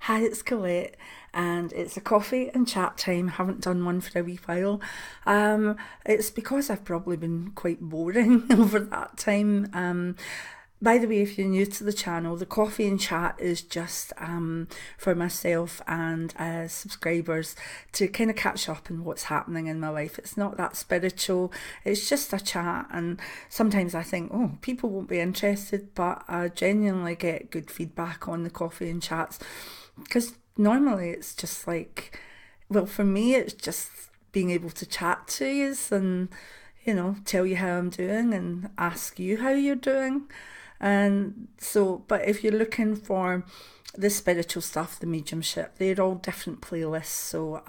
Hi, it's Colette, and it's a coffee and chat time. Haven't done one for a wee while. It's because I've probably been quite boring over that time. By the way, if you're new to the channel, the coffee and chat is just for myself and subscribers to kind of catch up on what's happening in my life. It's not that spiritual, it's just a chat. And sometimes I think, oh, people won't be interested, but I genuinely get good feedback on the coffee and chats because normally it's just like, well, for me, it's just being able to chat to you and, tell you how I'm doing and ask you how you're doing. And so, but if you're looking for the spiritual stuff, the mediumship, they're all different playlists. So,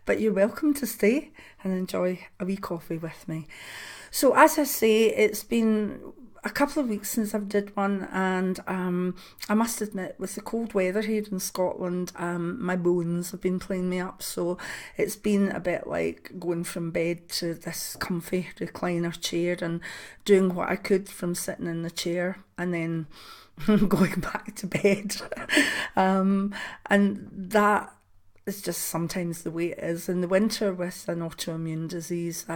but you're welcome to stay and enjoy a wee coffee with me. So, as I say, it's been a couple of weeks since I've did one, and I must admit, with the cold weather here in Scotland, my bones have been playing me up, so it's been a bit like going from bed to this comfy recliner chair and doing what I could from sitting in the chair and then going back to bed. And that is just sometimes the way it is. In the winter with an autoimmune disease,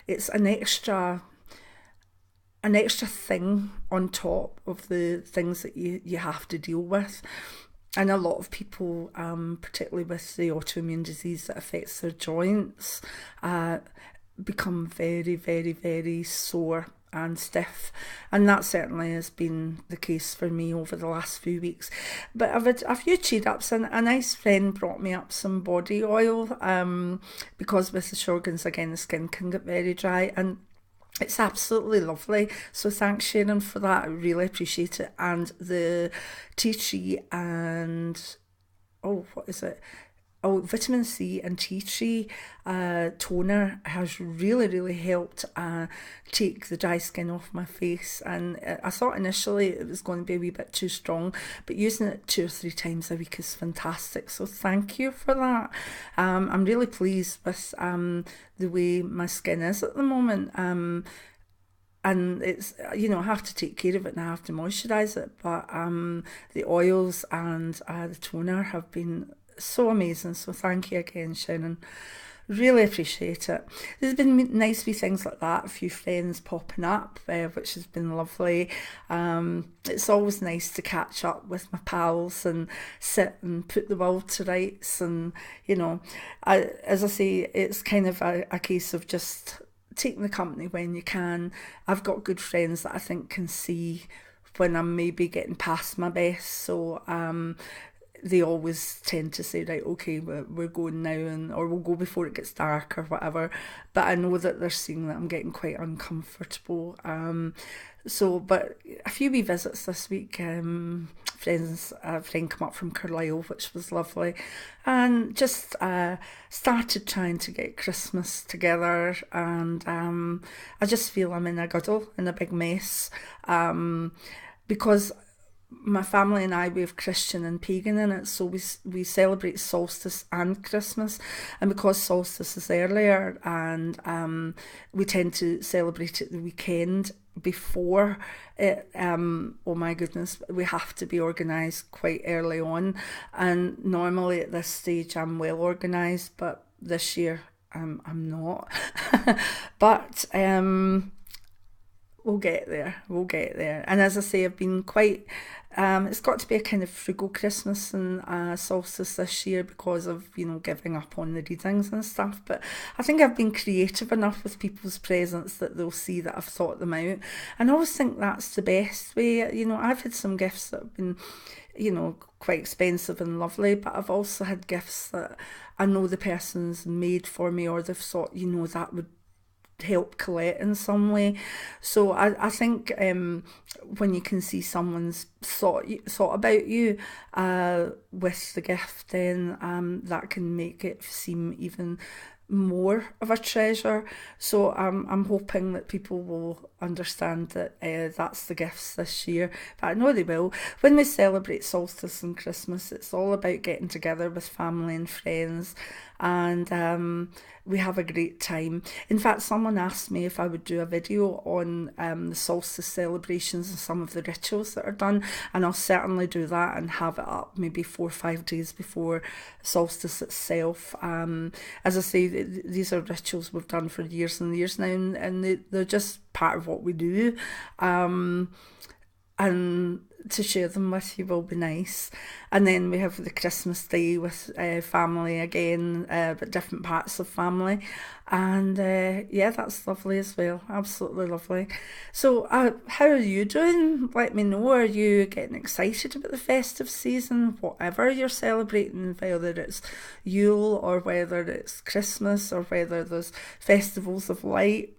it's an extra thing on top of the things that you have to deal with. And a lot of people, particularly with the autoimmune disease that affects their joints, become very, very, very sore and stiff, and that certainly has been the case for me over the last few weeks. But I've had a few cheer-ups, and a nice friend brought me up some body oil, because with the Sjorgens, again, the skin can get very dry, and it's absolutely lovely. So thanks, Sharon, for that. I really appreciate it. And the tea tree and, oh, what is it? Oh, vitamin C and tea tree toner has really, really helped take the dry skin off my face. And I thought initially it was going to be a wee bit too strong, but using it 2 or 3 times a week is fantastic. So thank you for that. I'm really pleased with the way my skin is at the moment. And it's, I have to take care of it and I have to moisturise it. But the oils and the toner have been so amazing. So thank you again, Shannon. Really appreciate it. There's been nice wee things like that, a few friends popping up, which has been lovely. It's always nice to catch up with my pals and sit and put the world to rights. And, as I say, it's kind of a case of just taking the company when you can. I've got good friends that I think can see when I'm maybe getting past my best. So, they always tend to say, right, okay, we're going now, or we'll go before it gets dark or whatever. But I know that they're seeing that I'm getting quite uncomfortable. But a few wee visits this week. A friend come up from Carlisle, which was lovely, and just started trying to get Christmas together. And I just feel I'm in a guddle, in a big mess, because my family and I, we have Christian and pagan in it, so we celebrate solstice and Christmas, and because solstice is earlier, and we tend to celebrate it the weekend before it, oh my goodness, we have to be organised quite early on, and normally at this stage I'm well organised, but this year I'm not. But we'll get there. And as I say, I've been quite, it's got to be a kind of frugal Christmas and solstice this year because of, giving up on the readings and stuff. But I think I've been creative enough with people's presents that they'll see that I've thought them out. And I always think that's the best way. I've had some gifts that have been, quite expensive and lovely, but I've also had gifts that I know the person's made for me, or they've thought, that would help Colette in some way. So I think when you can see someone's thought about you with the gift, then that can make it seem even more of a treasure. So I'm hoping that people will understand that that's the gifts this year. But I know they will. When we celebrate solstice and Christmas, it's all about getting together with family and friends, and we have a great time. In fact, someone asked me if I would do a video on the solstice celebrations and some of the rituals that are done, and I'll certainly do that and have it up maybe 4 or 5 days before solstice itself. As I say, these are rituals we've done for years and years now, and they're just part of what we do. And to share them with you will be nice. And then we have the Christmas Day with family again, but different parts of family. And yeah, that's lovely as well. Absolutely lovely. So how are you doing? Let me know. Are you getting excited about the festive season? Whatever you're celebrating, whether it's Yule or whether it's Christmas or whether there's festivals of light.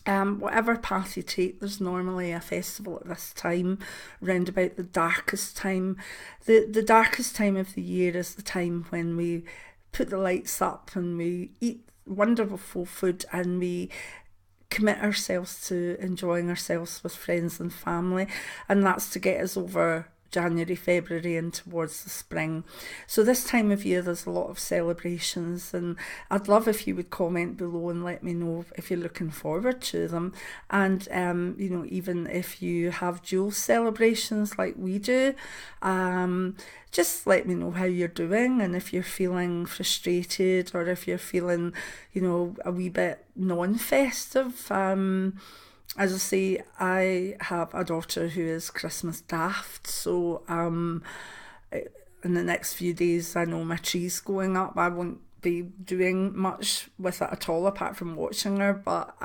Whatever path you take, there's normally a festival at this time, round about the darkest time. The darkest time of the year is the time when we put the lights up and we eat wonderful food and we commit ourselves to enjoying ourselves with friends and family, and that's to get us over January, February and towards the spring. So this time of year there's a lot of celebrations, and I'd love if you would comment below and let me know if you're looking forward to them. And you know, even if you have dual celebrations like we do, just let me know how you're doing, and if you're feeling frustrated or if you're feeling, you know, a wee bit non-festive. As I say, I have a daughter who is Christmas daft, so in the next few days I know my tree's going up. I won't be doing much with it at all apart from watching her, but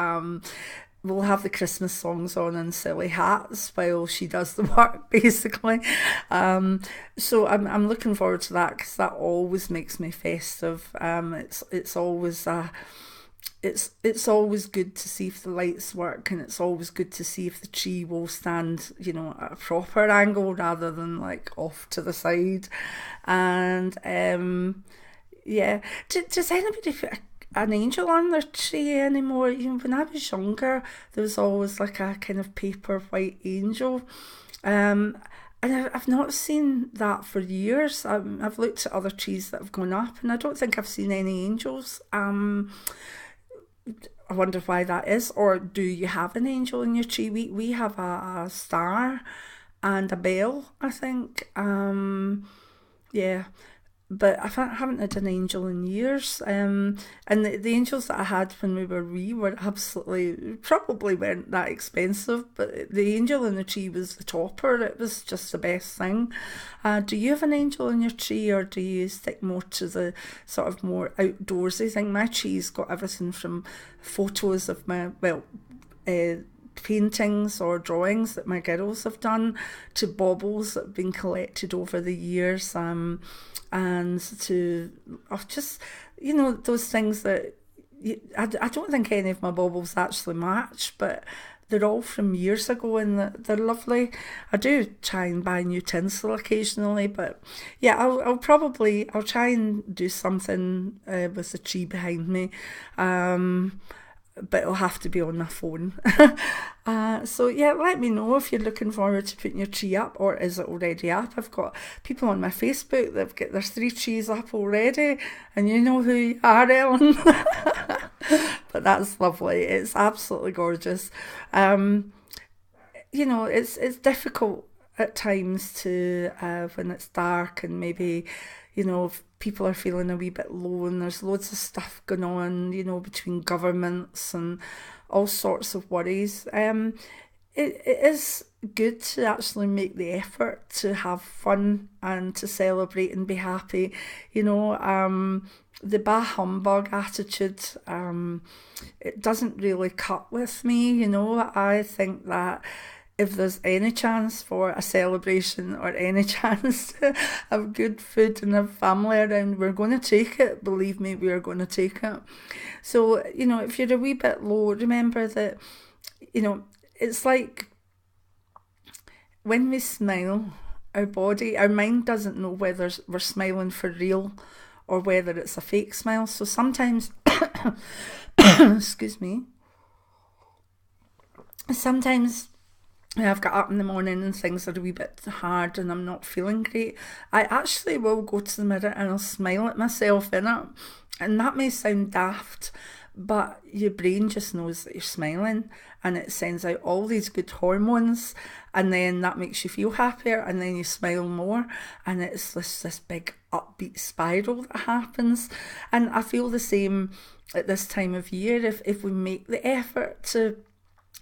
we'll have the Christmas songs on and silly hats while she does the work, basically. So I'm looking forward to that, because that always makes me festive. It's always it's always good to see if the lights work, and it's always good to see if the tree will stand, you know, at a proper angle rather than like off to the side. And yeah, does anybody put an angel on their tree anymore? You know, when I was younger, there was always like a kind of paper white angel. And I've not seen that for years. I've looked at other trees that have gone up, and I don't think I've seen any angels. I wonder why that is. Or do you have an angel in your tree? We have a star and a bell, I think. Yeah. But I haven't had an angel in years. And the angels that I had when we were wee were probably weren't that expensive, but the angel in the tree was the topper. It was just the best thing. Do you have an angel in your tree, or do you stick more to the sort of more outdoorsy thing? My tree's got everything from photos of my, paintings or drawings that my girls have done, to baubles that have been collected over the years, and to just, you know, those things that I don't think any of my baubles actually match, but they're all from years ago and they're lovely. I do try and buy new tinsel occasionally, but yeah, I'll try and do something with the tree behind me. But it'll have to be on my phone. So yeah, let me know if you're looking forward to putting your tree up, or is it already up? I've got people on my Facebook that've got their 3 trees up already, and you know who you are, Ellen. But that's lovely. It's absolutely gorgeous. You know, it's difficult at times to when it's dark and maybe, you know, if people are feeling a wee bit low and there's loads of stuff going on, you know, between governments and all sorts of worries. It is good to actually make the effort to have fun and to celebrate and be happy. You know, the bah humbug attitude, it doesn't really cut with me. You know, I think that if there's any chance for a celebration or any chance to have good food and have family around, we're going to take it. Believe me, we are going to take it. So, you know, if you're a wee bit low, remember that, you know, it's like when we smile, our mind doesn't know whether we're smiling for real or whether it's a fake smile. So sometimes excuse me, sometimes when I've got up in the morning and things are a wee bit hard and I'm not feeling great, I actually will go to the mirror and I'll smile at myself in it. And that may sound daft, but your brain just knows that you're smiling and it sends out all these good hormones, and then that makes you feel happier, and then you smile more, and it's this big upbeat spiral that happens. And I feel the same at this time of year. If we make the effort to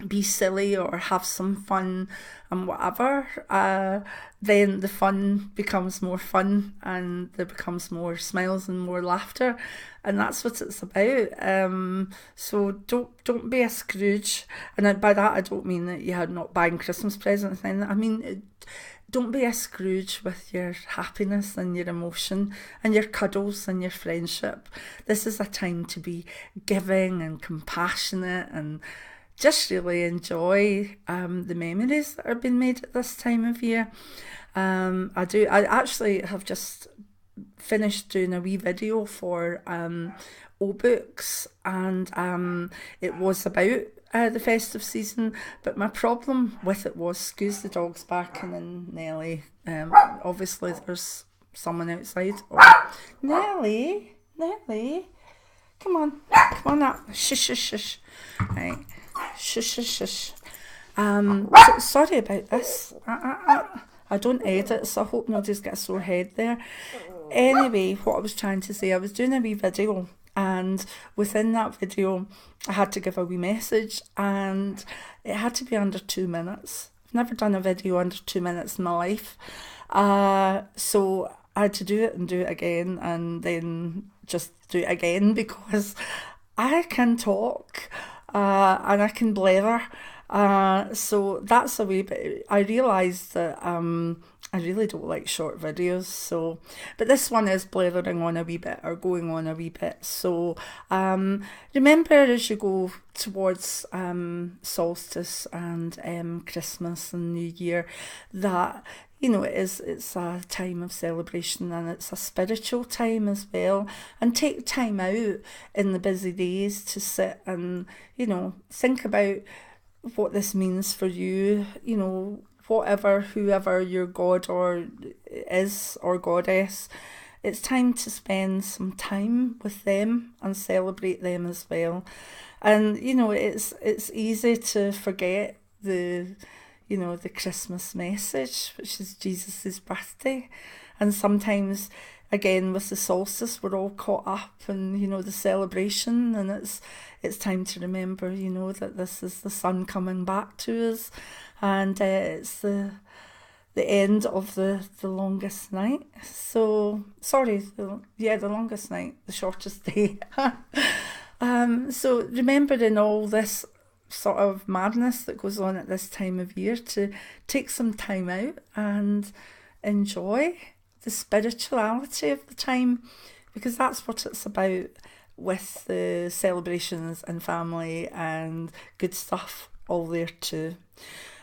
be silly or have some fun and whatever, then the fun becomes more fun and there becomes more smiles and more laughter, and that's what it's about. So don't be a Scrooge, and by that I don't mean that you're not buying Christmas presents. I mean, don't be a Scrooge with your happiness and your emotion and your cuddles and your friendship. This is a time to be giving and compassionate and just really enjoy the memories that are being made at this time of year. I actually have just finished doing a wee video for O-Books, and it was about the festive season, but my problem with it was, excuse the dog's barking and Nelly, obviously there's someone outside. Nelly, come on up, shush, right. Shush. Sorry about this. I don't edit, so I hope nobody's got a sore head there. Anyway, what I was trying to say, I was doing a wee video, and within that video I had to give a wee message, and it had to be under 2 minutes. I've never done a video under 2 minutes in my life, so I had to do it again, and then just do it again, because I can talk and I can blather. So that's a wee bit. I realised that I really don't like short videos. So, but this one is blathering on a wee bit or going on a wee bit. So remember, as you go towards solstice and Christmas and New Year, that it's a time of celebration, and it's a spiritual time as well. And take time out in the busy days to sit and, think about what this means for you, whoever your god or is or goddess. It's time to spend some time with them and celebrate them as well. And, it's easy to forget the Christmas message, which is Jesus's birthday. And sometimes, again, with the solstice, we're all caught up in, the celebration, and it's time to remember, that this is the sun coming back to us, and it's the end of the longest night. So, sorry, the longest night, the shortest day. So remembering all this sort of madness that goes on at this time of year, to take some time out and enjoy the spirituality of the time, because that's what it's about, with the celebrations and family and good stuff all there too.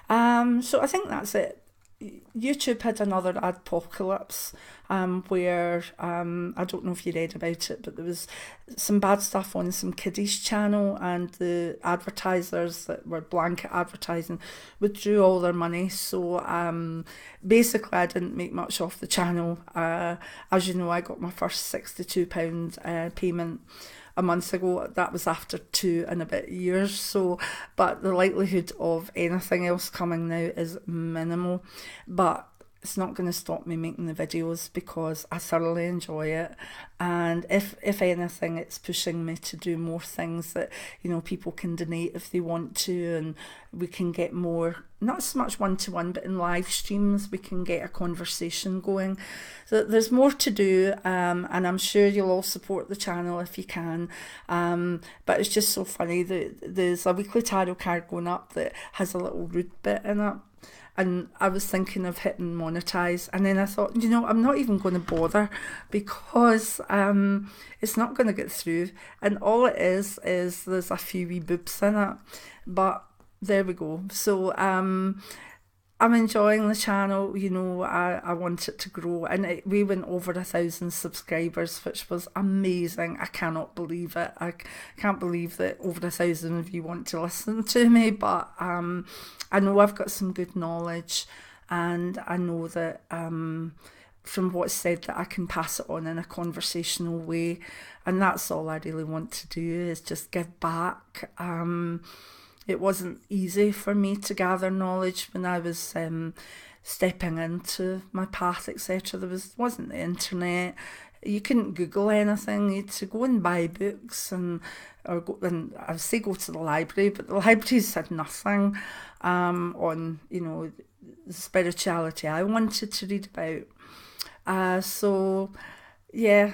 So I think that's it. YouTube had another adpocalypse where I don't know if you read about it, but there was some bad stuff on some kiddies channel, and the advertisers that were blanket advertising withdrew all their money. So basically I didn't make much off the channel. As you know, I got my first £62 payment a month ago. That was after 2 and a bit years. So, but the likelihood of anything else coming now is minimal. But it's not going to stop me making the videos, because I thoroughly enjoy it. And if anything, it's pushing me to do more things that, people can donate if they want to, and we can get more, not so much one-to-one, but in live streams we can get a conversation going. So there's more to do, and I'm sure you'll all support the channel if you can. But it's just so funny that there's a weekly tarot card going up that has a little rude bit in it. And I was thinking of hitting monetize, and then I thought, I'm not even going to bother, because it's not going to get through, and all it is there's a few wee boobs in it. But there we go. So I'm enjoying the channel, you know, I want it to grow, and we went over 1,000 subscribers, which was amazing. I cannot believe it. I can't believe that over 1,000 of you want to listen to me, but I know I've got some good knowledge, and I know that from what's said that I can pass it on in a conversational way, and that's all I really want to do, is just give back. It wasn't easy for me to gather knowledge when I was stepping into my path, etc. Wasn't the internet. You couldn't Google anything. You had to go and buy books, and I would say go to the library, but the libraries had nothing on, you know, the spirituality I wanted to read about. So yeah.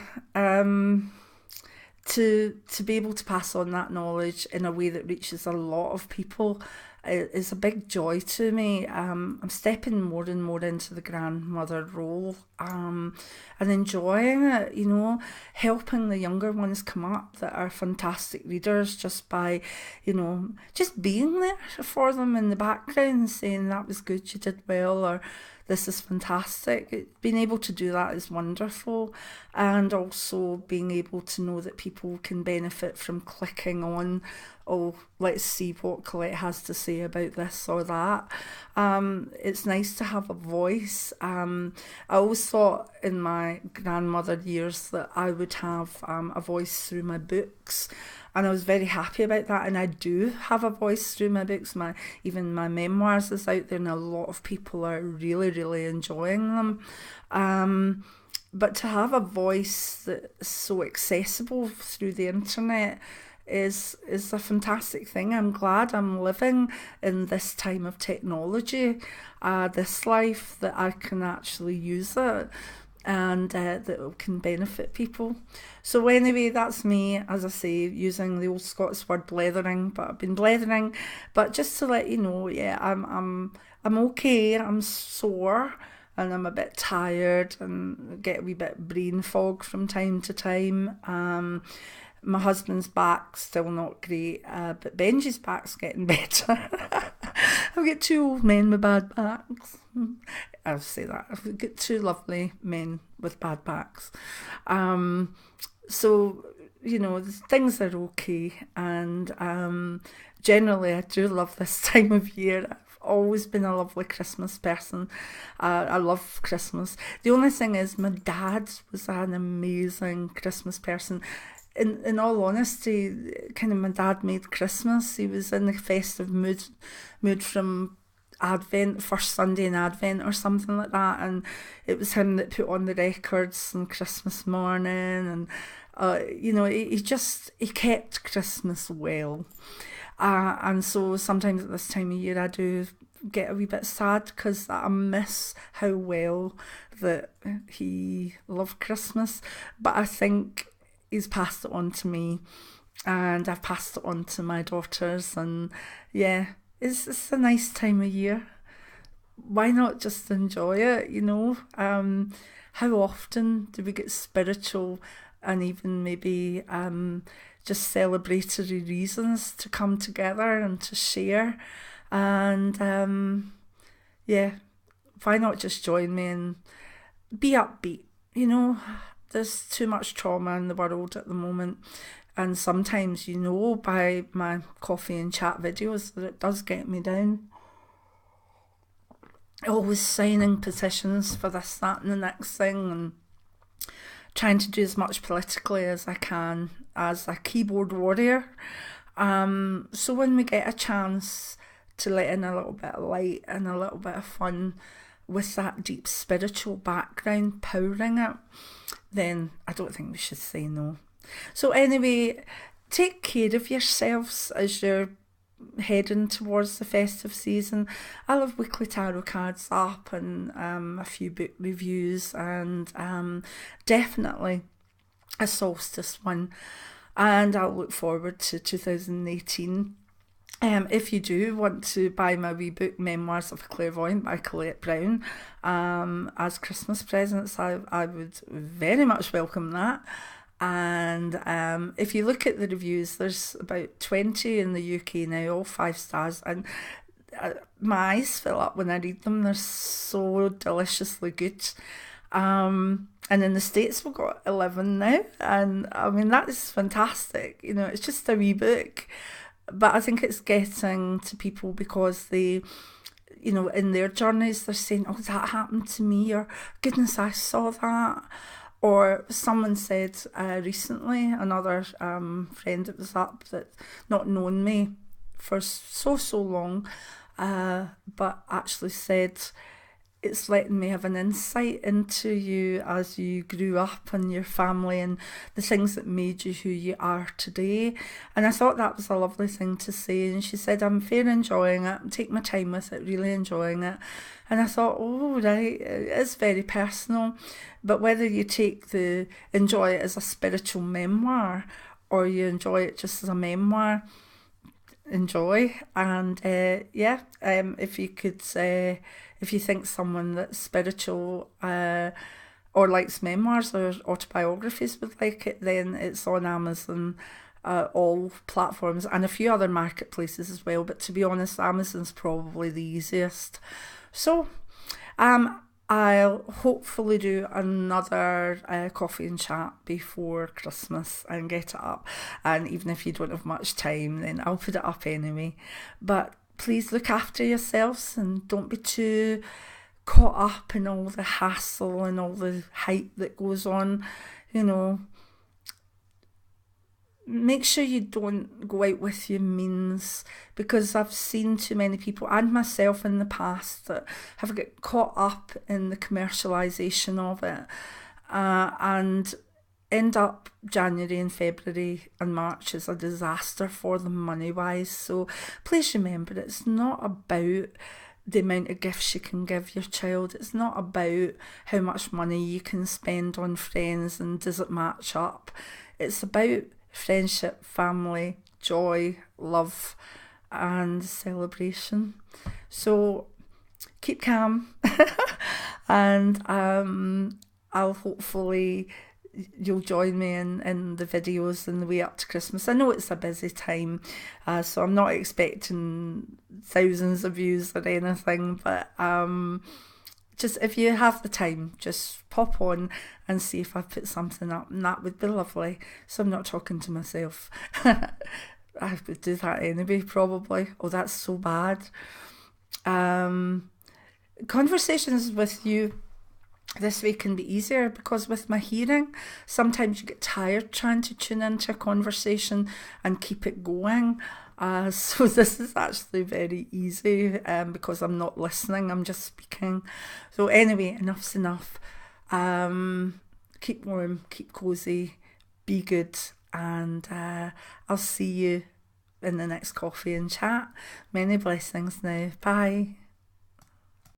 To be able to pass on that knowledge in a way that reaches a lot of people is a big joy to me. I'm stepping more and more into the grandmother role, and enjoying it, you know, helping the younger ones come up that are fantastic readers, just by, you know, just being there for them in the background, saying that was good, you did well, or this is fantastic. Being able to do that is wonderful, and also being able to know that people can benefit from clicking on, oh, let's see what Colette has to say about this or that. It's nice to have a voice. I always thought in my grandmother years that I would have a voice through my books, and I was very happy about that, and I do have a voice through my books. Even my memoirs is out there, and a lot of people are really, really enjoying them. But to have a voice that's so accessible through the internet is a fantastic thing. I'm glad I'm living in this time of technology, this life, that I can actually use it, and that it can benefit people. So anyway, that's me, as I say, using the old Scots word blethering, but I've been blethering. But just to let you know, yeah, I'm okay. I'm sore, and I'm a bit tired, and get a wee bit brain fog from time to time. My husband's back's still not great, but Benji's back's getting better. I've got two old men with bad backs. I'll say that. I've got two lovely men with bad backs. So, you know, things are okay. And generally, I do love this time of year. I've always been a lovely Christmas person. I love Christmas. The only thing is, my dad was an amazing Christmas person. In all honesty, kind of my dad made Christmas. He was in the festive mood from Advent, first Sunday in Advent or something like that, and it was him that put on the records on Christmas morning, and you know, he kept Christmas well, and so sometimes at this time of year I do get a wee bit sad, because I miss how well that he loved Christmas. But I think he's passed it on to me, and I've passed it on to my daughters, and yeah, it's a nice time of year. Why not just enjoy it, you know? How often do we get spiritual and even maybe just celebratory reasons to come together and to share? And yeah, why not just join me and be upbeat, you know? There's too much trauma in the world at the moment, and sometimes, you know, by my coffee and chat videos, that it does get me down. Always signing petitions for this, that and the next thing, and trying to do as much politically as I can as a keyboard warrior. So when we get a chance to let in a little bit of light and a little bit of fun with that deep spiritual background powering it, then I don't think we should say no. So anyway, take care of yourselves as you're heading towards the festive season. I'll have weekly tarot cards up, and a few book reviews, and definitely a solstice one. And I'll look forward to 2018. If you do want to buy my wee book, Memoirs of a Clairvoyant by Colette Clairvoyant, as Christmas presents, I would very much welcome that. And if you look at the reviews, there's about 20 in the UK now, all 5 stars, and my eyes fill up when I read them. They're so deliciously good. And in the States we've got 11 now, and I mean that is fantastic. You know, it's just a wee book, but I think it's getting to people because they, you know, in their journeys they're saying, oh, that happened to me, or goodness, I saw that. Or someone said recently, another friend that was up, that not known me for so long, but actually said, it's letting me have an insight into you as you grew up and your family and the things that made you who you are today. And I thought that was a lovely thing to say. And she said, I'm fair enjoying it, take my time with it, really enjoying it. And I thought, oh, right, it is very personal. But whether you enjoy it as a spiritual memoir or you enjoy it just as a memoir, enjoy. And if you could if you think someone that's spiritual or likes memoirs or autobiographies would like it, then it's on Amazon, all platforms, and a few other marketplaces as well. But to be honest, Amazon's probably the easiest. So I'll hopefully do another coffee and chat before Christmas and get it up. And even if you don't have much time, then I'll put it up anyway. But please look after yourselves and don't be too caught up in all the hassle and all the hype that goes on. You know, make sure you don't go out with your means, because I've seen too many people, and myself in the past, that have got caught up in the commercialisation of it and end up January and February and March is a disaster for them money-wise. So please remember, it's not about the amount of gifts you can give your child. It's not about how much money you can spend on friends and does it match up. It's about friendship, family, joy, love and celebration. So keep calm and I'll hopefully you'll join me in the videos in the way up to Christmas. I know it's a busy time, so I'm not expecting thousands of views or anything, but just if you have the time, just pop on and see if I put something up, and that would be lovely. So I'm not talking to myself. I would do that anyway, probably. Oh, that's so bad. Conversations with you this week can be easier because with my hearing, sometimes you get tired trying to tune into a conversation and keep it going. So this is actually very easy because I'm not listening, I'm just speaking. So anyway, enough's enough. Keep warm, keep cosy, be good, and I'll see you in the next coffee and chat. Many blessings now. Bye.